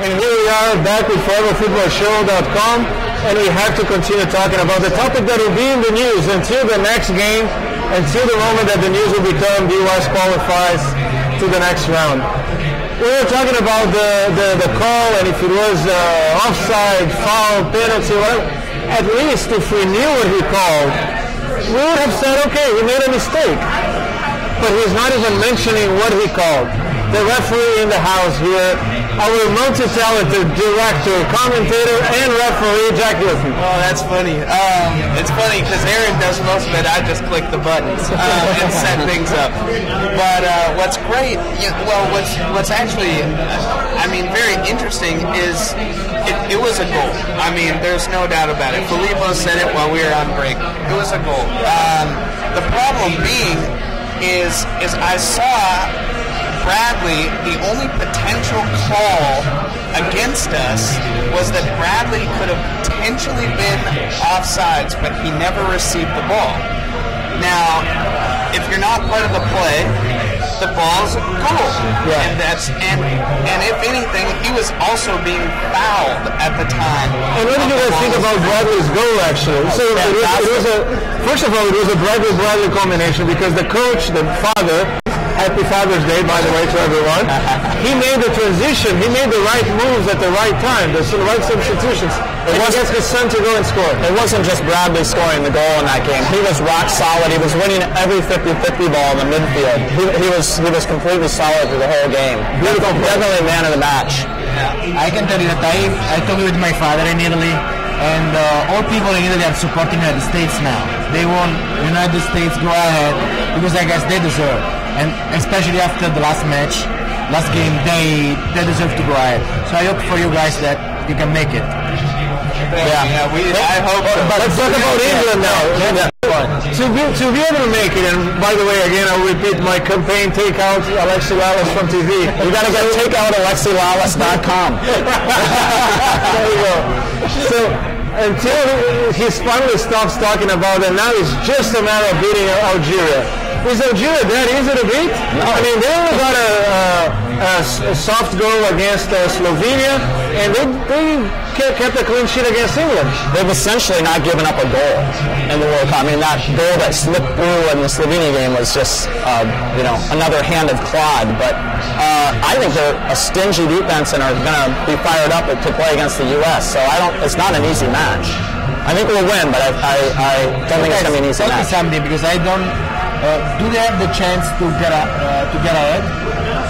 And here we are back with ForeverFootballShow.com, and we have to continue talking about the topic that will be in the news until the next game, until the moment that the news will become the U.S. qualifies to the next round. We were talking about the call, and if it was offside, foul, penalty, well, at least if we knew what he called, we would have said, okay, he made a mistake. But he's not even mentioning what he called. The referee in the house here, our multi-talented director, commentator, and referee, Jack Wilson. Oh, that's funny. It's funny because Aaron does most of it. I just click the buttons and set things up. But what's great, what's actually, very interesting is it was a goal. I mean, there's no doubt about it. Filippo said it while we were on break. It was a goal. The problem being is I saw Bradley, the only potential call against us was that Bradley could have potentially been offsides, but he never received the ball. Now, if you're not part of the play, the ball's a goal. Yeah. And if anything, he was also being fouled at the time. And what did you guys think about Bradley's goal, actually? So first of all, it was a Bradley combination because the coach, the father, Happy Father's Day, by the way, to everyone. He made the transition. He made the right moves at the right time. The right substitutions. And he gets his son to go and score. It wasn't just Bradley scoring the goal in that game. He was rock solid. He was winning every 50-50 ball in the midfield. He was completely solid through the whole game. Definitely man of the match. Yeah. I can tell you that I talked with my father in Italy, and all people in Italy are supporting the United States now. They want United States go ahead because I guess they deserve. And especially after the last game, they deserve to go ahead. So I hope for you guys that you can make it. I hope so. But let's talk about England now. To be able to make it, and by the way, again, I'll repeat my campaign, take out Alexi Lalas from TV. You got to get takeoutaLexiLalas.com. There you go. So until he finally stops talking about it, now it's just a matter of beating Algeria. Is Algeria that easy to beat? No. I mean, they only got a soft goal against Slovenia, and they kept a clean sheet against England. They've essentially not given up a goal in the World Cup. I mean, that goal that slipped through in the Slovenia game was just, another hand of Claude. But I think they're a stingy defense and are going to be fired up to play against the U.S. So it's not an easy match. I think we'll win, but I don't think it's going to be an easy match. Tell me something, because I don't. Do they have the chance to get ahead,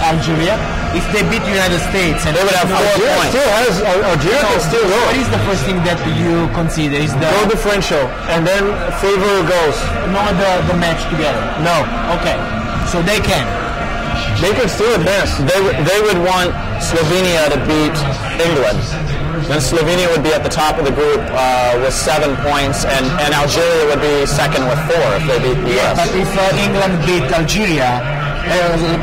Algeria, if they beat the United States? And they would have 4 points. Algeria can still go. What is the first thing that you consider? Is the goal differential, and then favor goals. Not the match together. No. Okay, so they can. They can still advance. They would want Slovenia to beat England. Then Slovenia would be at the top of the group with 7 points, and Algeria would be second with 4 if they beat the US. But if England beat Algeria,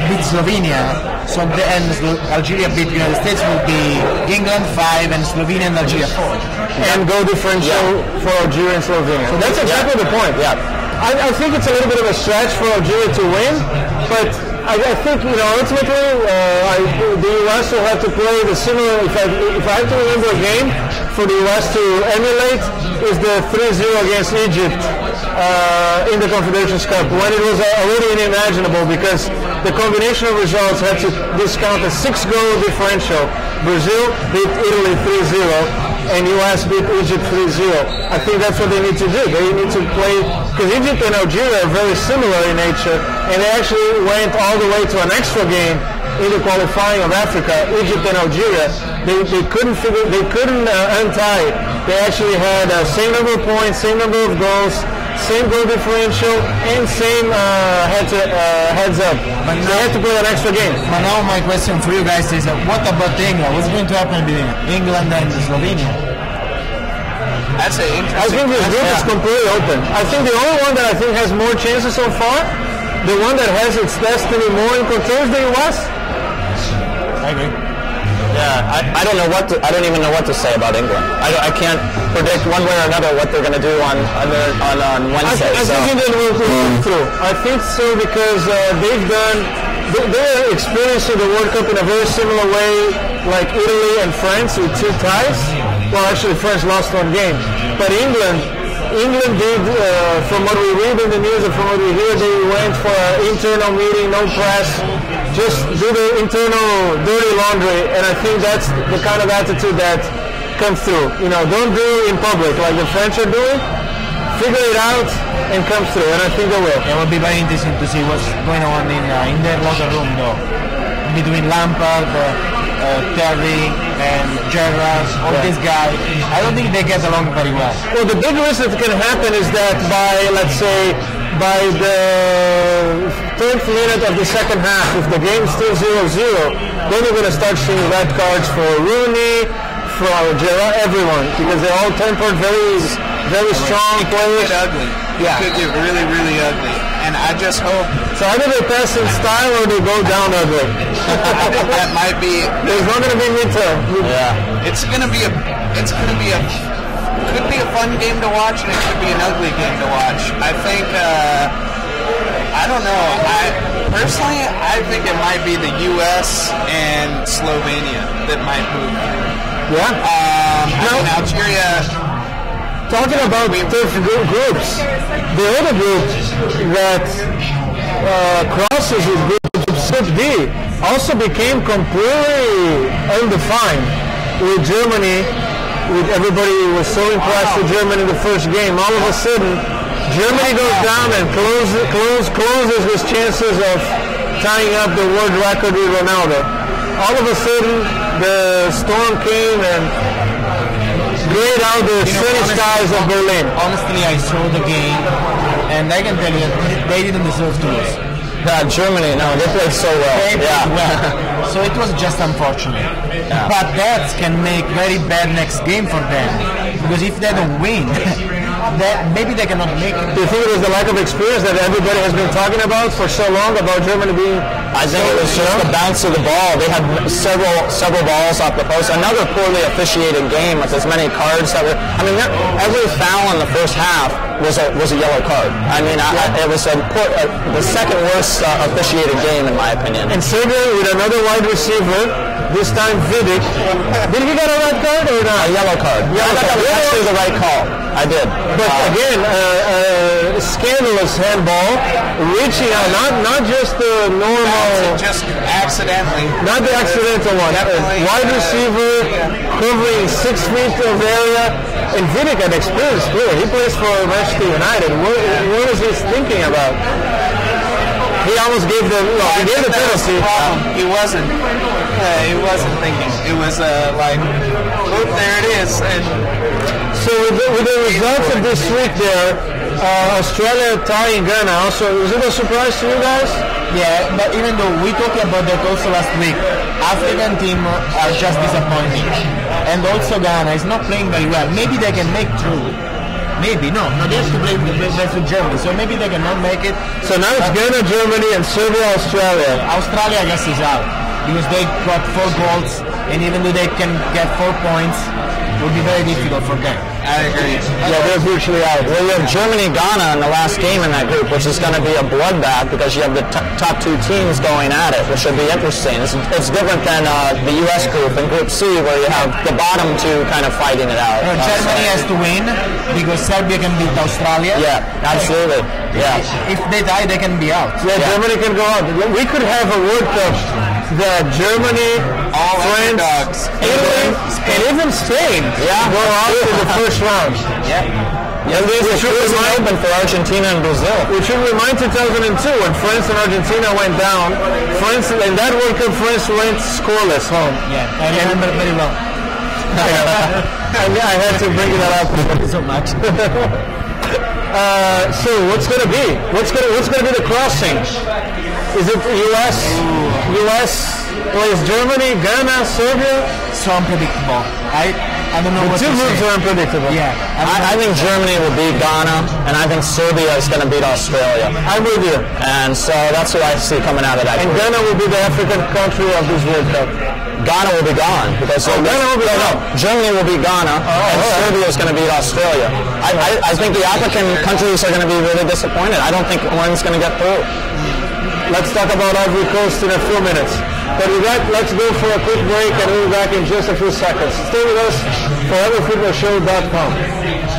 beat Slovenia, so and Algeria beat the United States, will be England 5 and Slovenia and Algeria 4. And goal differential for Algeria and Slovenia. So that's exactly the point. Yeah. I think it's a little bit of a stretch for Algeria to win, but I think, ultimately, the U.S. will have to play the similar, if I have to remember a game for the U.S. to emulate, is the 3-0 against Egypt in the Confederations Cup, when it was already unimaginable because the combination of results had to discount a 6-goal differential. Brazil beat Italy 3-0. And U.S. beat Egypt 3-0. I think that's what they need to do. They need to play, because Egypt and Algeria are very similar in nature, and they actually went all the way to an extra game in the qualifying of Africa. Egypt and Algeria, they couldn't untie. They actually had same number of points, same number of goals, same goal differential, and same heads up. But they had to play an extra game. But now my question for you guys is, what about England? What's going to happen between England and Slovenia? That's an interesting. I think this group is completely open. I think the only one that I think has more chances so far, the one that has its destiny more in control, is the U.S. I agree. Yeah, I don't know I don't even know what to say about England. I can't predict one way or another what they're going to do on Wednesday. I think England will go through. I think so because they've done they're experiencing the World Cup in a very similar way like Italy and France with 2 ties. Well, actually, France lost 1 game. But England did, from what we read in the news and from what we hear, they went for an internal meeting, no press, just do the internal dirty laundry. And I think that's the kind of attitude that comes through. You know, don't do it in public like the French are doing. Figure it out and come through, and I think they will. It will be very interesting to see what's going on in their locker room, though, between Lampard, Terry, and Gerrard, all these guys. I don't think they get along very well. Well, the big risk that can happen is that by the 10th minute of the second half, if the game's still 0-0, then you're going to start seeing red cards for Rooney, for Gerrard, everyone, because they're all tempered, very strong players. It could get ugly. Yeah. It could get really, really ugly. And I just hope. So either they pass in style or they go down ugly. I think that might be. There's not going to be midterm. Yeah. It's going to be a. Could be a fun game to watch, and it could be an ugly game to watch. I think. I don't know. I think it might be the U.S. and Slovenia that might move. Yeah. Algeria. Talking about tough groups, the other group that crosses with Group D also became completely undefined with Germany. Everybody was so impressed with Germany in the first game. All of a sudden, Germany goes down and closes his chances of tying up the world record with Ronaldo. All of a sudden, the storm came and grayed out the sunny skies of Berlin. Honestly, I saw the game, and I can tell you that they didn't deserve to lose. Germany, no, they played so well. They played well. So it was just unfortunate. Yeah. But that can make very bad next game for them, because if they don't win, maybe they cannot make it. Do you think it was the lack of experience that everybody has been talking about for so long about Germany being? I think it was just the bounce of the ball. They had several balls off the post. Another poorly officiated game with as many cards that were. I mean, every foul in the first half was a yellow card. I mean, it was the second worst officiated game in my opinion. And Serbia with another wide receiver, this time Vidic. Did he get a red card or not? A yellow card. Yeah, that was actually the right call. I did. But again, scandalous handball, reaching out, not just the normal. Just accidentally. Not the accidental one. Wide receiver, covering 6 feet of area. And Vidic had experience player. He plays for Manchester United. What is he thinking about? He almost gave the penalty. He wasn't thinking. It was like, look, there it is. And so with the results of this week there, Australia tying Ghana. Also, was it a surprise to you guys? Yeah, but even though we talked about that also last week, African team are just disappointing. And also Ghana is not playing very well. Maybe they can make through. Maybe, no, they have to play with Germany, so maybe they cannot make it. So now it's Ghana, Germany, and Serbia, Australia. Australia, I guess, is out, because they got 4 goals, and even though they can get 4 points, it would be very difficult for them. I agree. Yeah, they're virtually out. Well, you have Germany, Ghana in the last game in that group, which is going to be a bloodbath because you have the top 2 teams going at it, which should be interesting. It's different than the U.S. group in Group C, where you have the bottom 2 kind of fighting it out. Germany has to win because Serbia can beat Australia. Yeah, absolutely. Yeah. If they die, they can be out. Yeah, Germany can go out. We could have a World Cup that Germany, France, Italy, and even Spain go out in the first round. Yeah. And this should remind open for Argentina and Brazil. We should remind 2002 when France and Argentina went down. France in that World Cup, France went scoreless home. Yeah, I remember very well. I had to bring that up so much. So what's going to be? What's going to be the crossing? Is it U.S. plays Germany, Ghana, Serbia? So unpredictable. I don't know what to say. The 2 groups are unpredictable. Yeah. I think Germany will beat Ghana, and I think Serbia is going to beat Australia. I'm with you. And so that's who I see coming out of that. And Ghana will be the African country of this World Cup. Ghana will be gone because Ghana will be gone. Germany will be Ghana, and Serbia is going to beat Australia. I think the African countries are going to be really disappointed. I don't think one's going to get through. let's talk about Ivory Coast in a few minutes. But with that, let's go for a quick break and we'll be back in just a few seconds. Stay with us for everyfootballshow.com.